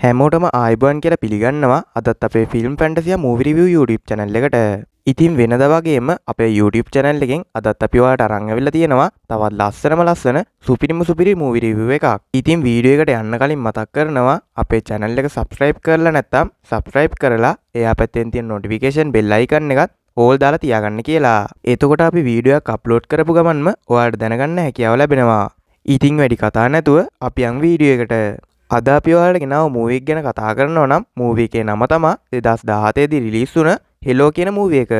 හැමෝටම ආයිබෝන් කියලා පිළිගන්නවා අදත් අපේ film Fantasia movie review YouTube channel එකට. ඉතින් වෙනදා වගේම අපේ YouTube channel එකෙන් අදත් අපි ඔයාලට අරන් අවිල්ලා තියෙනවා තවත් ලස්සන සුපිරි මූවි රිවිව් එකක්. ඉතින් වීඩියෝ එකට යන්න කලින් මතක් කරනවා අපේ channel එක subscribe කරලා නැත්නම් subscribe කරලා එයා පැත්තෙන් තියෙන notification bell icon එකත් ඕල් දාලා තියාගන්න කියලා. එතකොට අපි වීඩියෝ එකක් අප්ලෝඩ් කරපු ගමන්ම ඔයාලට දැනගන්න හැකියාව ලැබෙනවා. ඉතින් වැඩි කතා නැතුව අපි යන් වීඩියෝ එකට. අද අපි ඔයාලට ගෙනාව මූවි එක ගැන කතා කරනවා නම් මූවි එකේ නම තමයි 2017 දී රිලීස් වුණ හෙලෝ කියන මූවි එක.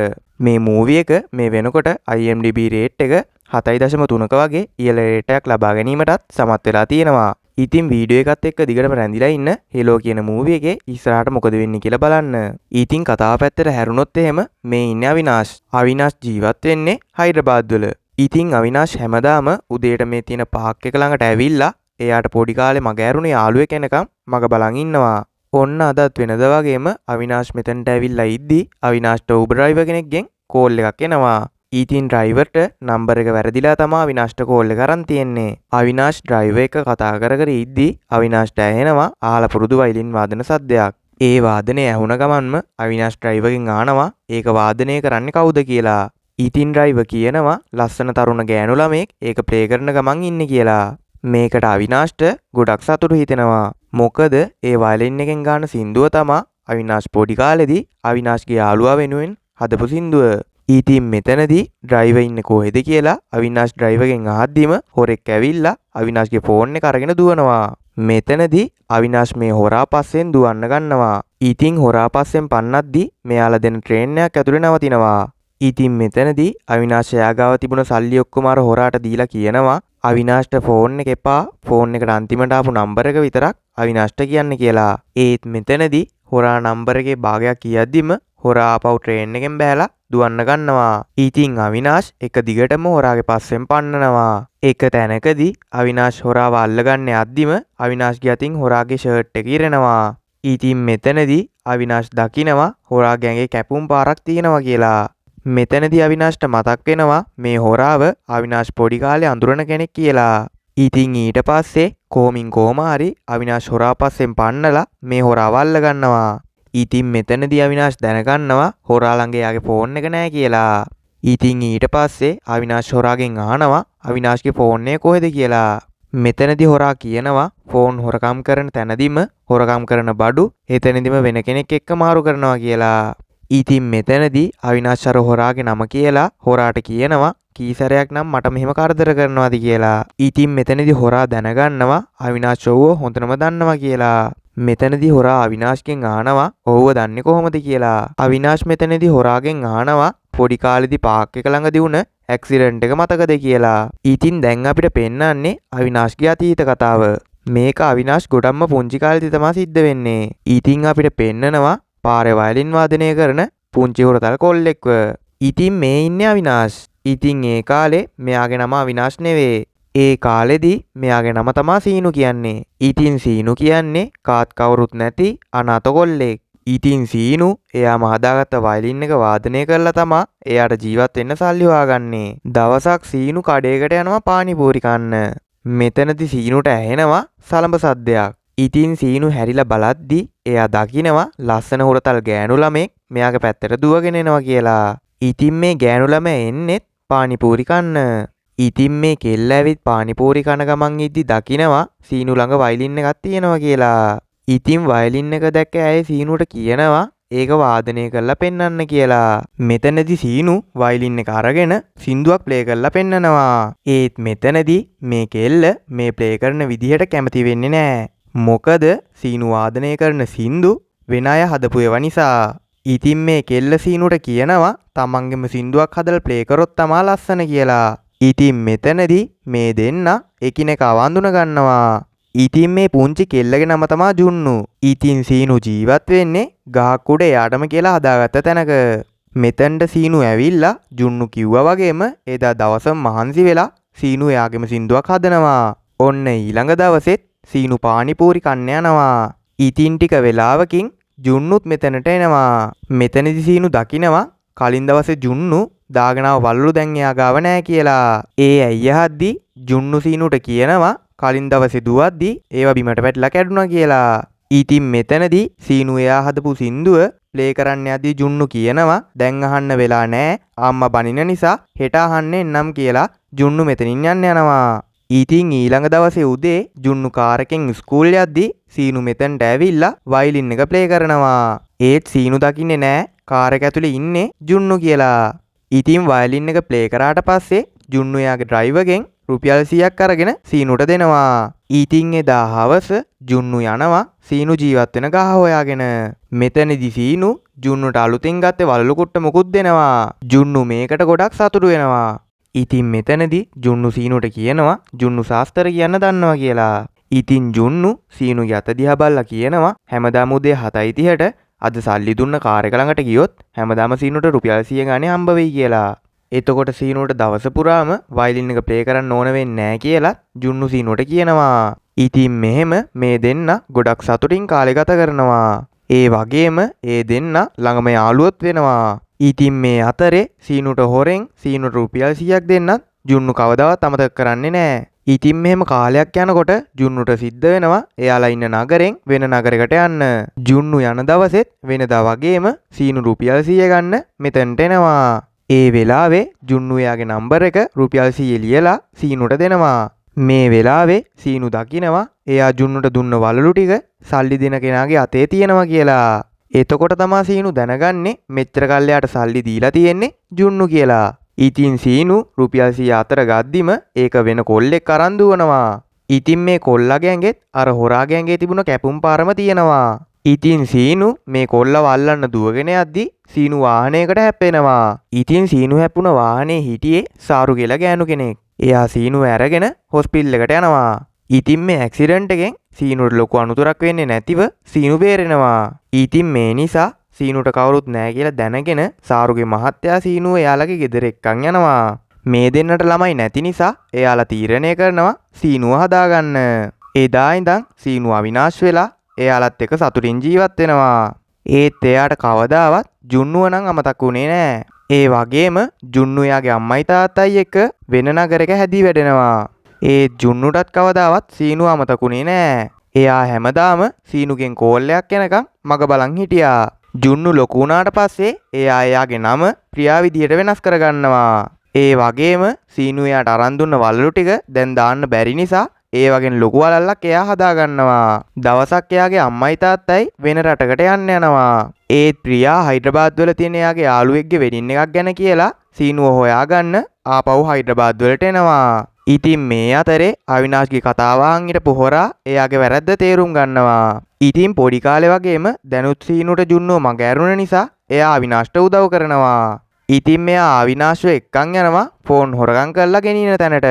මේ මූවි එක මේ වෙනකොට IMDb රේට් එක 7.3ක වගේ ඉහළ රේට් එකක් ලබා ගැනීමටත් සමත් වෙලා තියෙනවා. ඉතින් වීඩියෝ එකත් එක්ක දිගටම රැඳිලා ඉන්න හෙලෝ කියන මූවි එකේ ඉස්සරහට මොකද වෙන්නේ කියලා බලන්න. ඉතින් කතාව පැත්තට හැරුණොත් එහෙම මේ ඉන්නේ අවිනාෂ්. අවිනාෂ් ජීවත් වෙන්නේ හයිඩ්‍රබාද් වල. ඉතින් අවිනාෂ් හැමදාම උදේට මේ තියෙන පාක් එක ළඟට ඇවිල්ලා එයාට පොඩි කාලේ මග ඇරුණේ යාළුවෙක් එනකම් මග බලන් ඉන්නවා. ඔන්න අදත් වෙනද වගේම අවිනාෂ් මෙතනට ඇවිල්ලා ඉද්දි අවිනාෂ්ට උබර් ඩ්‍රයිවර් කෙනෙක්ගෙන් කෝල් එකක් එනවා. ඉතින් ඩ්‍රයිවර්ට නම්බර් එක වැරදිලා තමයි අවිනාෂ්ට කෝල් එක අරන් තියෙන්නේ. අවිනාෂ් ඩ්‍රයිවර් එක කතා කර ඉද්දි අවිනාෂ්ට ඇහෙනවා අහලා පුරුදු වයලින් වාදන සද්දයක්. ඒ වාදනය ඇහුණ ගමන්ම අවිනාෂ් ඩ්‍රයිවර්ගෙන් අහනවා ඒක වාදනය කරන්නේ කවුද කියලා. ඉතින් ඩ්‍රයිවර් කියනවා ලස්සන තරුණ ගෑනු ළමෙක් ඒක ප්ලේ කරන ගමන් ඉන්නේ කියලා. මේකට අවිනාෂ්ට ගොඩක් සතුටු හිතෙනවා. මොකද ඒ වයලින් එකෙන් ගාන සින්දුව තමා අවිනාෂ් පොඩි කාලෙදී අවිනාෂ්ගේ යාළුවා වෙනුවෙන් හදපු සින්දුව. ඉතින් මෙතනදී ඩ්‍රයිවර් ඉන්නේ කොහෙද කියලා අවිනාෂ් ඩ්‍රයිවර්ගෙන් අහද්දිම හොරෙක් ඇවිල්ලා අවිනාෂ්ගේ ෆෝන් එක අරගෙන දුවනවා. මෙතනදී අවිනාෂ් මේ හොරා පස්සෙන් දුවන්න ගන්නවා. ඉතින් හොරා පස්සෙන් පන්නද්දි මෙයාලා දෙන ට්‍රේන් එකක් ඇතුලේ නවතිනවා. ඉතින් මෙතනදී අවිනාෂ් එයා ගාව තිබුණ සල්ලි ඔක්කොම අර හොරාට දීලා කියනවා අවිනාෂ්ට ෆෝන් එක එපා ෆෝන් එකට අන්තිමට ආපු නම්බර එක විතරක් අවිනාෂ්ට කියන්න කියලා. ඒත් මෙතනදී හොරා නම්බර එකේ භාගයක් කියද්දිම හොරා ආපහු ට්‍රේන් එකෙන් බෑලා දුවන්න ගන්නවා. ඉතින් අවිනාෂ් එක දිගටම හොරාගේ පස්සෙන් පන්නනවා. එක තැනකදී අවිනාෂ් හොරාව අල්ලගන්න යද්දිම අවිනාෂ්ගේ අතින් හොරාගේ ෂර්ට් එක ඉරෙනවා. ඉතින් මෙතනදී අවිනාෂ් දකිනවා හොරාගේ ඇඟේ කැපුම් පාරක් තියෙනවා කියලා. මෙතනදී අවිනාෂ්ට මතක් වෙනවා මේ හොරාව අවිනාෂ් පොඩි කාලේ අඳුරන කෙනෙක් කියලා. ඉතින් ඊට පස්සේ කොහොම හරි අවිනාෂ් හොරා පස්සෙන් පන්නලා මේ හොරාව අල්ල ගන්නවා. ඉතින් මෙතනදී අවිනාෂ් දැනගන්නවා හොරා ළඟ එයාගේ ෆෝන් එක නැහැ කියලා. ඉතින් ඊට පස්සේ අවිනාෂ් හොරාගෙන් අහනවා අවිනාෂ්ගේ ෆෝන් එක කොහෙද කියලා. මෙතනදී හොරා කියනවා ෆෝන් හොරකම් කරන තැනදීම හොරකම් කරන බඩු එතනදීම වෙන කෙනෙක් එක්ක මාරු කරනවා කියලා. ඉතින් මෙතනදී අවිනාෂ් අර හොරාගේ නම කියලා හොරාට කියනවා කීසරයක් නම් මට මෙහෙම කරදර කරනවාද කියලා. ඉතින් මෙතනදී හොරා දැනගන්නවා අවිනාෂ් ඔව්ව හොඳටම දන්නවා කියලා. මෙතනදී හොරා අවිනාෂ්ගෙන් අහනවා ඔව්ව දන්නේ කොහොමද කියලා. අවිනාෂ් මෙතනදී හොරාගෙන් අහනවා පොඩි කාලේදී පාක් එක ළඟදී වුණ ඇක්සිඩන්ට් එක මතකද කියලා. ඉතින් දැන් අපිට පෙන්වන්නේ අවිනාෂ්ගේ අතීත කතාව. මේක අවිනාෂ් ගොඩක්ම පුංචි කාලේදී තමයි සිද්ධ වෙන්නේ. ඉතින් අපිට පෙන්නනවා පාරේ වයලින් වාදනය කරන පුංචි හොරතල් කොල්ලෙක්ව. ඉතින් මේ ඉන්නේ අවිනාෂ්. ඉතින් ඒ කාලේ මෙයාගේ නම අවිනාෂ් නෙවෙයි. ඒ කාලෙදී මෙයාගේ නම තමා සීනු කියන්නේ. ඉතින් සීනු කියන්නේ කාත් කවුරුත් නැති අනාථ කොල්ලෙක්. ඉතින් සීනු එයාම හදාගත්ත වයලින් එක වාදනය කරලා තමා එයාට ජීවත් වෙන්න සල්ලි හොයාගන්නේ. දවසක් සීනු කඩේකට යනවා පානිපූරි කන්න. මෙතනදී සීනුට ඇහෙනවා සලඹ සද්දයක්. ඉතින් සීනු හැරිලා බලද්දි එයා දකිනවා ලස්සන හොරතල් ගෑනු ළමෙක් මෙයාගේ පැත්තට දුවගෙන එනවා කියලා. ඉතින් මේ ගෑනු ළමයා එන්නෙත් පානිපූරි කන්න. ඉතින් මේ කෙල්ල ඇවිත් පානිපූරි කන ගමන් ඉද්දි දකිනවා සීනු ළඟ වයලින් එකක් තියෙනවා කියලා. ඉතින් වයලින් එක දැක්ක ඇය සීනුට කියනවා ඒක වාදනය කරලා පෙන්වන්න කියලා. මෙතනදී සීනු වයලින් එක අරගෙන සින්දුවක් ප්ලේ කරලා පෙන්නනවා. ඒත් මෙතනදී මේ කෙල්ල මේ ප්ලේ කරන විදිහට කැමති වෙන්නේ නැහැ. මොකද සීනු වාදනය කරන සින්දු වෙන අය හදපු ඒවා නිසා. ඉතින් මේ කෙල්ල සීනුට කියනවා තමන්ගේම සින්දුවක් හදලා ප්ලේ කරොත් තමා ලස්සන කියලා. ඉතින් මෙතනදී මේ දෙන්න එකිනෙකව වඳුන ගන්නවා. ඉතින් මේ පුංචි කෙල්ලගේ නම තමා ජුන්නු. ඉතින් සීනු ජීවත් වෙන්නේ ගහක් උඩ එයාටම කියලා හදාගත්ත තැනක. මෙතනට සීනු ඇවිල්ලා ජුන්නු කිව්වා වගේම එදා දවසම මහන්සි වෙලා සීනු එයාගේම සින්දුවක් හදනවා. ඔන්න ඊළඟ දවසෙත් සීනු පානිපූරි කන්න යනවා. ඉතින් ටික වෙලාවකින් ජුන්නුත් මෙතනට එනවා. මෙතනදී සීනු දකිනවා කලින් දවසේ ජුන්නු දාගෙන ආව වලලු දැන් එයා ගාව නැහැ කියලා. ඒ ඇයි යහද්දි ජුන්නු සීනුට කියනවා කලින් දවසේ දුවද්දි ඒවා බිමට වැටලා කැඩුනා කියලා. ඉතින් මෙතනදී සීනු එයා හදපු සින්දුව ප්ලේ කරන්න යද්දී ජුන්නු කියනවා දැන් අහන්න වෙලා නෑ අම්මා බනින නිසා හෙට අහන්න එන්නම් කියලා ජුන්නු මෙතනින් යන්න යනවා. ඉතින් ඊළඟ දවසේ උදේ ජුන්නු කාර් එකෙන් ස්කූල් යද්දී සීනු මෙතනට ඇවිල්ලා වයලින් එක ප්ලේ කරනවා. ඒත් සීනු දකින්නේ නෑ කාර් එක ඇතුලේ ඉන්නේ ජුන්නු කියලා. ඉතින් වයලින් එක ප්ලේ කරාට පස්සේ ජුන්නු එයාගේ ඩ්‍රයිවර්ගෙන් රුපියල් 100ක් අරගෙන සීනුට දෙනවා. ඉතින් එදා හවස ජුන්නු යනවා සීනු ජීවත් වෙන ගහ හොයාගෙන. මෙතනදි සීනු ජුන්නුට අලුතෙන් ගත්තේ වලලු කුට්ට මුකුත් දෙනවා. ජුන්නු මේකට ගොඩක් සතුටු වෙනවා. ඉතින් මෙතනදි ජුන්නු සීනුට කියනවා ජුන්නු ශාස්ත්‍ර කියන්න දන්නවා කියලා. ඉතින් ජුන්නු සීනුගේ අත දිහා බලලා කියනවා හැමදාම උදේ 7:30ට අද සල්ලි දුන්න කාර් එක ළඟට ගියොත් හැමදාම සීනුට රුපියල් 100 ගානේ හම්බ වෙයි කියලා. එතකොට සීනුට දවස පුරාම වයලින් එක ප්ලේ කරන්න ඕන වෙන්නේ නැහැ කියලා ජුන්නු සීනුට කියනවා. ඉතින් මෙහෙම මේ දෙන්න ගොඩක් සතුටින් කාලය ගත කරනවා. ඒ වගේම ඒ දෙන්න ළඟම යාළුවොත් වෙනවා. ඉතින් මේ අතරේ සීනුට හොරෙන් සීනුට රුපියල් 100ක් දෙන්නත් ජුන්නු කවදාවත් අමතක කරන්නේ නැහැ. ඉතින් මෙහෙම කාලයක් යනකොට ජුන්නුට සිද්ධ වෙනවා එයාලා ඉන්න නගරෙන් වෙන නගරයකට යන්න. ජුන්නු යන දවසෙත් වෙනදා වගේම සීනු රුපියල් 100 ගන්න මෙතනට එනවා. ඒ වෙලාවේ ජුන්නු එයාගේ නම්බර් එක රුපියල් 100 ලියලා සීනුට දෙනවා. මේ වෙලාවේ සීනු දකිනවා එයා ජුන්නුට දුන්න වලලු ටික සල්ලි දෙන කෙනාගේ අතේ තියෙනවා කියලා. එතකොට තමා සීනු දැනගන්නේ මෙච්චර කල් එයාට සල්ලි දීලා තියෙන්නේ ජුන්නු කියලා. ඉතින් සීනු රුපියල් 100 අතර ගද්දිම ඒක වෙන කොල්ලෙක් අරන් දුවනවා. ඉතින් මේ කොල්ලගේ ඇඟෙත් අර හොරාගේ ඇඟේ තිබුණ කැපුම් පාරම තියෙනවා. ඉතින් සීනු මේ කොල්ලව අල්ලන්න දුවගෙන යද්දි සීනු වාහනයකට හැප්පෙනවා. ඉතින් සීනු හැප්පුණ වාහනේ හිටියේ සාරු කියලා ගෑනු කෙනෙක්. එයා සීනුව අරගෙන හොස්පිටල් එකට යනවා. ඉතින් මේ ඇක්සිඩන්ට් එකෙන් සීනුට ලොකු අනුතුරක් වෙන්නේ නැතිව සීනු බේරෙනවා. ඉතින් මේ නිසා සීනුට කවුරුත් නැහැ කියලා දැනගෙන සාරුගේ මහත්තයා සීනුව එයාලගේ ගෙදර එක්කන් යනවා. මේ දෙන්නට ළමයි නැති නිසා එයාලා තීරණය කරනවා සීනුව හදාගන්න. එදා ඉඳන් සීනුව අවිනාශ වෙලා එයාලත් එක්ක සතුටින් ජීවත් වෙනවා. ඒත් එයාට කවදාවත් ජුන්නුව නම් අමතක් වුණේ නැහැ. ඒ වගේම ජුන්නු එයාගේ අම්මයි තාත්තයි එක්ක වෙන නගරයක හැදී වැඩෙනවා. ඒත් ජුන්නුටත් කවදාවත් සීනුව අමතකුනේ නැහැ. එයා හැමදාම සීනුගෙන් කෝල් එකක් එනකම් මග බලන් හිටියා. ජුන්නු ලොකු වුණාට පස්සේ එයා එයාගේ නම ප්‍රියා විදියට වෙනස් කරගන්නවා. ඒ වගේම සීනු එයාට අරන් දුන්න වලලු ටික දැන් දාන්න බැරි නිසා ඒ වගේ ලොකු වලල්ලක් එයා හදාගන්නවා. දවසක් එයාගේ අම්මයි තාත්තයි වෙන රටකට යන්න යනවා. ඒත් ප්‍රියා හයිඩ්‍රබාද් වල තියෙන එයාගේ යාළුවෙක්ගේ වෙඩින් එකක් ගැන කියලා සීනුව හොයාගන්න ආපහු හයිඩ්‍රබාද් වලට එනවා. ඉතින් මේ අතරේ අවිනාශ්ගේ කතාව අහන් හිටපු හොරා එයාගේ වැරද්ද තේරුම් ගන්නවා. ඉතින් පොඩි කාලේ වගේම දැනුත් සීනුට ජුන්නුව මග ඇරුණ නිසා එයා අවිනාශ්ට උදව් කරනවා. ඉතින් මෙයා අවිනාශ්ව එක්කන් යනවා ෆෝන් හොරගම් කරලා ගෙනින තැනට.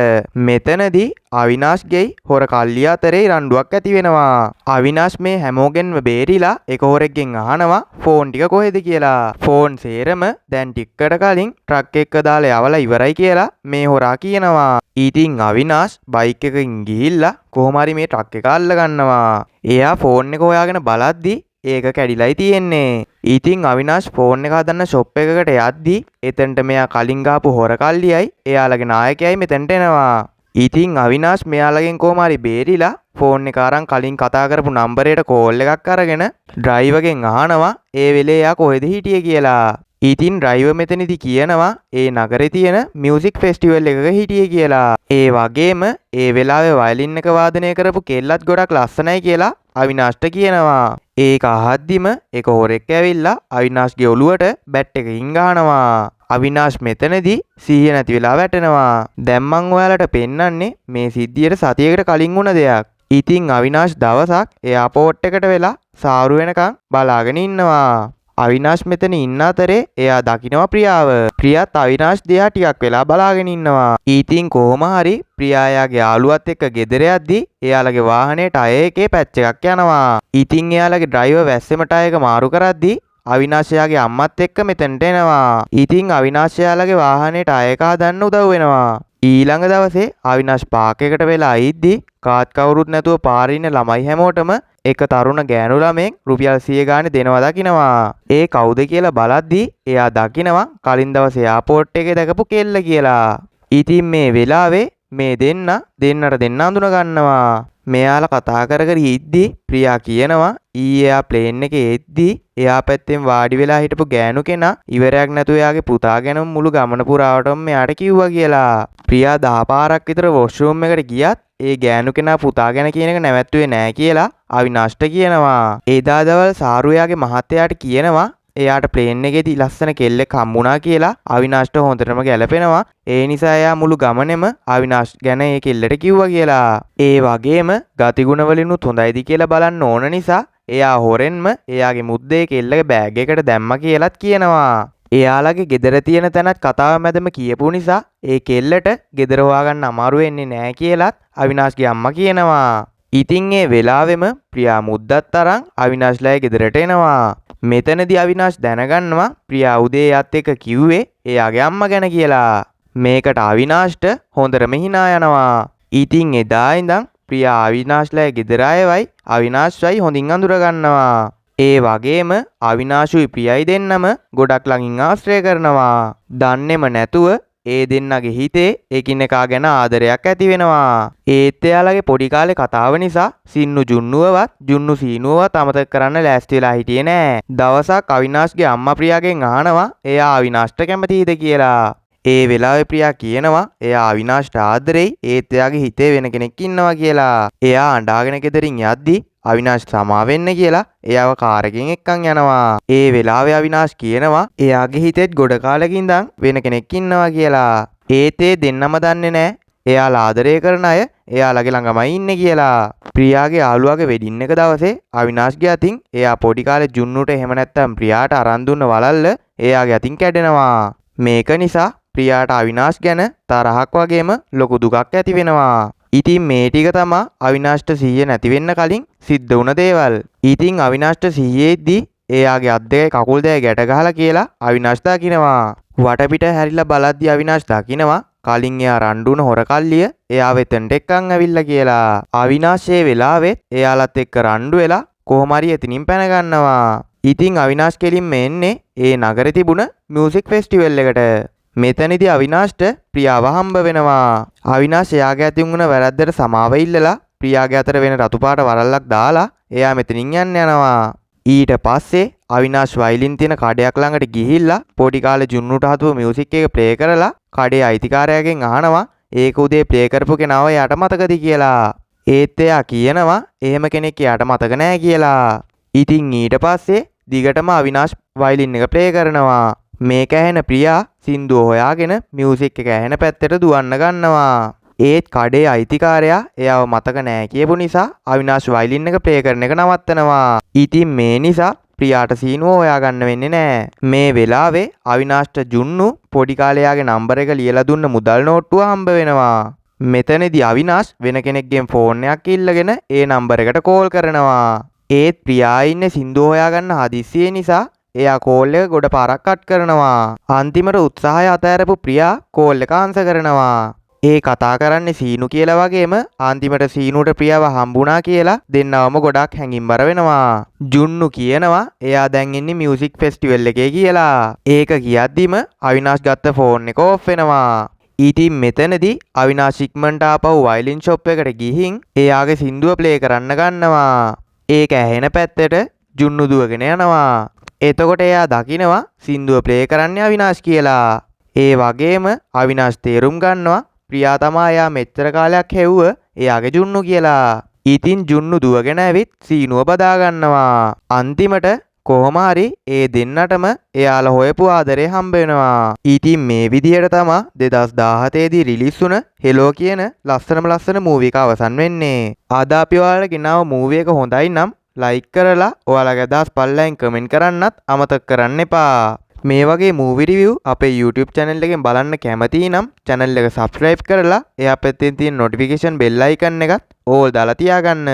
මෙතනදී අවිනාශ්ගෙයි හොර කල්ලිය අතරේ රණ්ඩුවක් ඇති වෙනවා. අවිනාශ් මේ හැමෝගෙන්ම බේරිලා එක හොරෙක්ගෙන් අහනවා ෆෝන් ටික කොහෙද කියලා. ෆෝන් සේරම දැන් ටික්කට කලින් ට්‍රක් එක දාලා යවලා ඉවරයි කියලා මේ හොරා කියනවා. ඉතින් අවිනාශ් බයික් එකකින් ගිහිල්ලා කොහොම හරි මේ ට්‍රක් එක අල්ල ගන්නවා. එයා ෆෝන් එක හොයාගෙන බලද්දි ඒක කැඩිලයි තියෙන්නේ. ඉතින් අවිනාශ් ෆෝන් එක හදන්න ෂොප් එකකට යද්දි එතනට මෙයා කලින් ගාපු හොර කල්ලියයි එයාලගේ නායකයයි මෙතනට එනවා. ඉතින් අවිනාශ් මෙයාලගෙන් කොහොම හරි බේරිලා ෆෝන් එක අරන් කලින් කතා කරපු නම්බරයට කෝල් එකක් අරගෙන ඩ්‍රයිවර්ගෙන් අහනවා ඒ වෙලේ එයා කොහෙද හිටියේ කියලා. ඉතින් ඩ්‍රයිවර් මෙතනදි කියනවා ඒ නගරේ තියෙන මියුසික් ෆෙස්ටිවල් එකක හිටියේ කියලා. ඒ වගේම ඒ වෙලාවේ වයලින් එක වාදනය කරපු කෙල්ලත් ගොඩක් ලස්සනයි කියලා අවිනාශ්ට කියනවා. ඒක අහද්දිම එක හොරෙක් ඇවිල්ලා අවිනාශ්ගේ ඔළුවට බැට් එකකින් ගහනවා. අවිනාශ් මෙතනදී සිහිය නැති වෙලා වැටෙනවා. දැන් මං ඔයාලට පෙන්නන්නේ මේ සිද්ධියට සතියකට කලින් වුණ දෙයක්. ඉතින් අවිනාශ් දවසක් එයාපෝට් එකට වෙලා සාරු වෙනකන් බලාගෙන ඉන්නවා. අවිනාශ් මෙතන ඉන්න අතරේ එයා දකිනවා ප්‍රියාව. ප්‍රියාත් අවිනාශ් දිහා ටිකක් වෙලා බලාගෙන ඉන්නවා. ඉතින් කොහොම හරි ප්‍රියා එයාගේ යාළුවත් එක්ක ගෙදර යද්දි එයාලගේ වාහනේ ටයර් එකේ පැච් එකක් යනවා. ඉතින් එයාලගේ ඩ්‍රයිවර් වැස්සෙම ටයර් එක මාරු කරද්දි අවිනාශ් එයාගේ අම්මත් එක්ක මෙතනට එනවා. ඉතින් අවිනාශ් එයාලගේ වාහනේ ටයර් එක හදන්න උදව් වෙනවා. ඊළඟ දවසේ අවිනාශ් පාක් එකට වෙලා ඉද්දි කාත් කවුරුත් නැතුව පාරේ ඉන්න ළමයි හැමෝටම එක තරුණ ගෑනු ළමෙක් රුපියල් 100 ගානේ දෙනවා දකිනවා. ඒ කවුද කියලා බලද්දි එයා දකිනවා කලින් දවසේ එයාපෝට් එකේ දැකපු කෙල්ල කියලා. ඉතින් මේ වෙලාවේ මේ දෙන්නට දෙන්න අඳුන ගන්නවා. මෙයාලා කතා කර කර ඉද්දි ප්‍රියා කියනවා ඊයේ එයා ප්ලේන් එකේ එද්දි එයා පැත්තෙන් වාඩි වෙලා හිටපු ගෑනු කෙනා ඉවරයක් නැතුව එයාගේ පුතා ගැන මුළු ගමන පුරාවටම මෙයාට කිව්වා කියලා. ප්‍රියා 10 පාරක් විතර වොෂ්රූම් එකට ගියත් ඒ ගෑනු කෙනා පුතා ගැන කියන එක නැවැත්තුවේ නෑ කියලා අවිනාෂ්ට කියනවා. එදා දවල් සාරු එයාගේ මහත්තයාට කියනවා එයාට ප්ලේන් එකේදී ලස්සන කෙල්ලෙක් හම්බුණා කියලා අවිනාෂ්ට හොඳටම ගැලපෙනවා. ඒ නිසා එයා මුළු ගමනේම අවිනාෂ් ගැන ඒ කෙල්ලට කිව්වා කියලා. ඒ වගේම ගතිගුණ වලිනුත් හොඳයිද කියලා බලන්න ඕන නිසා එයා හොරෙන්ම එයාගේ මුද්දේ කෙල්ලගේ බෑග් එකට දැම්මා කියලාත් කියනවා. එයාලගේ ගෙදර තියෙන තැනත් කතාව මැදම කියපු නිසා ඒ කෙල්ලට ගෙදර හොයාගන්න අමාරු වෙන්නේ නෑ කියලාත් අවිනාෂ්ගේ අම්මා කියනවා. ඉතින් ඒ වෙලාවෙම ප්‍රියා මුද්දත් අරන් අවිනාෂ්ලාගේ ගෙදරට එනවා. මෙතනදී අවිනාෂ් දැනගන්නවා ප්‍රියා උදේ එයාත් එක්ක කිව්වේ එයාගේ අම්මා ගැන කියලා. මේකට අවිනාෂ්ට හොඳටම හිනා යනවා. ඉතින් එදා ඉඳන් ප්‍රියා අවිනාෂ්ලාගේ ගෙදර ආයවයි අවිනාෂ්වයි හොඳින් අඳුර ගන්නවා. ඒ වගේම අවිනාෂුයි ප්‍රියයි දෙන්නම ගොඩක් ළඟින් ආශ්‍රය කරනවා. දන්නේම නැතුව ඒ දෙන්නගේ හිතේ එකිනෙකා ගැන ආදරයක් ඇති වෙනවා. ඒත් එයාලගේ පොඩි කාලේ කතාව නිසා සින්නු ජුන්නුවවත් ජුන්නු සීනුවවත් අමතක කරන්න ලෑස්ති වෙලා හිටියේ නෑ. දවසක් අවිනාෂ්ගේ අම්මා ප්‍රියාගෙන් අහනවා එයා අවිනාෂ්ට කැමතිද කියලා. ඒ වෙලාවේ ප්‍රියා කියනවා එයා අවිනාෂ්ට ආදරෙයි ඒත් එයාගේ හිතේ වෙන කෙනෙක් ඉන්නවා කියලා. එයා අඬාගෙන ගෙදරින් යද්දි අවිනාෂ් සමා වෙන්න කියලා එයාව කාර් එකෙන් එක්කන් යනවා. ඒ වෙලාවේ අවිනාෂ් කියනවා එයාගේ හිතෙත් ගොඩ කාලෙක ඉඳන් වෙන කෙනෙක් ඉන්නවා කියලා. ඒත් ඒ දෙන්නම දන්නේ නැහැ එයාලා ආදරය කරන අය එයාලගේ ළඟමයි ඉන්නේ කියලා. ප්‍රියාගේ යාළුවාගේ වෙඩින් එක දවසේ අවිනාෂ්ගේ අතින් එයා පොඩි කාලේ ජුන්නුට එහෙම නැත්තම් ප්‍රියාට අරන් දුන්න වලල්ල එයාගේ අතින් කැඩෙනවා. මේක නිසා ප්‍රියාට අවිනාෂ් ගැන තරහක් වගේම ලොකු දුකක් ඇති වෙනවා. ඉතින් මේ ටික තමා අවිනාෂ්ට සිහිය නැති වෙන්න කලින් සිද්ධ වුණ දේවල්. ඉතින් අවිනාෂ්ට සිහියේදී එයාගේ අත් දෙකේ කකුල් දෙක ගැට ගහලා කියලා අවිනාෂ් දකිනවා. වටපිට හැරිලා බලද්දි අවිනාෂ් දකිනවා කලින් එයා රණ්ඩුන හොර කල්ලිය එයා වෙතෙන්ට එක්කන් ඇවිල්ලා කියලා. අවිනාෂ් ඒ වෙලාවෙත් එයාලත් එක්ක රණ්ඩු වෙලා කොහොම හරි එතනින් පැන ගන්නවා. ඉතින් අවිනාෂ් කෙලින්ම එන්නේ ඒ නගරේ තිබුණ මියුසික් ෆෙස්ටිවල් එකට. මෙතනදී අවිනාෂ්ට ප්‍රියාව හම්බ වෙනවා. අවිනාෂ් එයාගේ අතින් වුණ වැරද්දට සමාව ඉල්ලලා ප්‍රියාගේ අතට වෙන රතු පාට වරල්ලක් දාලා එයා මෙතනින් යන්න යනවා. ඊට පස්සේ අවිනාෂ් වයලින් තියෙන කඩයක් ළඟට ගිහිල්ලා පොඩි කාලේ ජුන්නුට හදුව මියුසික් එක ප්ලේ කරලා කඩේ අයිතිකාරයාගෙන් අහනවා ඒක උදේ ප්ලේ කරපු කෙනාව එයාට මතකද කියලා. ඒත් එයා කියනවා එහෙම කෙනෙක් එයාට මතක නෑ කියලා. ඉතින් ඊට පස්සේ දිගටම අවිනාෂ් වයලින් එක ප්ලේ කරනවා. මේක ඇහෙන ප්‍රියා සින්දුව හොයාගෙන මියුසික් එක ඇහෙන පැත්තට දුවන්න ගන්නවා. ඒත් කඩේ අයිතිකාරයා එයාව මතක නෑ කියපු නිසා අවිනාෂ් වයලින් එක ප්ලේ කරන එක නවත්තනවා. ඉතින් මේ නිසා ප්‍රියාට සීනුව හොයාගන්න වෙන්නේ නෑ. මේ වෙලාවේ අවිනාෂ්ට ජුන්නු පොඩි කාලේ යාගේ නම්බර එක ලියලා දුන්න මුදල් නෝට්ටුව හම්බ වෙනවා. මෙතනදී අවිනාෂ් වෙන කෙනෙක්ගෙන් ෆෝන් එකක් ඉල්ලගෙන ඒ නම්බර එකට කෝල් කරනවා. ඒත් ප්‍රියා ඉන්නේ සින්දුව හොයාගන්න හදිස්සිය නිසා එයා කෝල් එක ගොඩ පාරක් කට් කරනවා. අන්තිමට උත්සාහය අතහැරපු ප්‍රියා කෝල් එක ආන්සර් කරනවා. ඒ කතා කරන්නේ සීනු කියලා වගේම අන්තිමට සීනුට ප්‍රියාව හම්බුණා කියලා දෙන්නවම ගොඩක් හැඟිම්බර වෙනවා. ජුන්නු කියනවා එයා දැන් ඉන්නේ මියුසික් ෆෙස්ටිවල් එකේ කියලා. ඒක කියද්දිම අවිනාෂ් ගත්ත ෆෝන් එක ඕෆ් වෙනවා. ඉතින් මෙතනදී අවිනාෂ් ඉක්මනට ආපහු වයලින් ෂොප් එකට ගිහින් එයාගේ සින්දුව ප්ලේ කරන්න ගන්නවා. ඒක ඇහෙන පැත්තට ජුන්නු දුවගෙන යනවා. එතකොට එයා දකිනවා සින්දුව ප්ලේ කරන්නේ අවිනාෂ් කියලා. ඒ වගේම අවිනාෂ් තේරුම් ගන්නවා ප්‍රියා තමා එයා මෙච්චර කාලයක් හෙව්ව එයාගේ ජුන්නු කියලා. ඉතින් ජුන්නු දුවගෙන ඇවිත් සීනුව බදා ගන්නවා. අන්තිමට කොහොම හරි ඒ දෙන්නටම එයාලා හොයපු ආදරේ හම්බ වෙනවා. ඉතින් මේ විදිහට තමා 2017 දී රිලීස් වුණ හෙලෝ කියන ලස්සන මූවි එක අවසන් වෙන්නේ. අද අපි ඔයාලට ගෙනාව මූවි එක හොඳයි නම් ලයික් කරලා ඔයාලගේ අදහස් පල්ලෙන් කමෙන්ට් කරන්නත් අමතක කරන්න එපා. මේ වගේ මූවි රිවිව් අපේ YouTube channel එකෙන් බලන්න කැමති නම් channel එක subscribe කරලා එහා පැත්තෙන් තියෙන notification bell icon එකත් ඕල් දාලා තියාගන්න.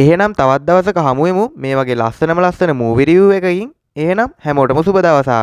එහෙනම් තවත් දවසක හමු වෙමු මේ වගේ ලස්සන මූවි රිවිව් එකකින්. එහෙනම් හැමෝටම සුබ දවසක්.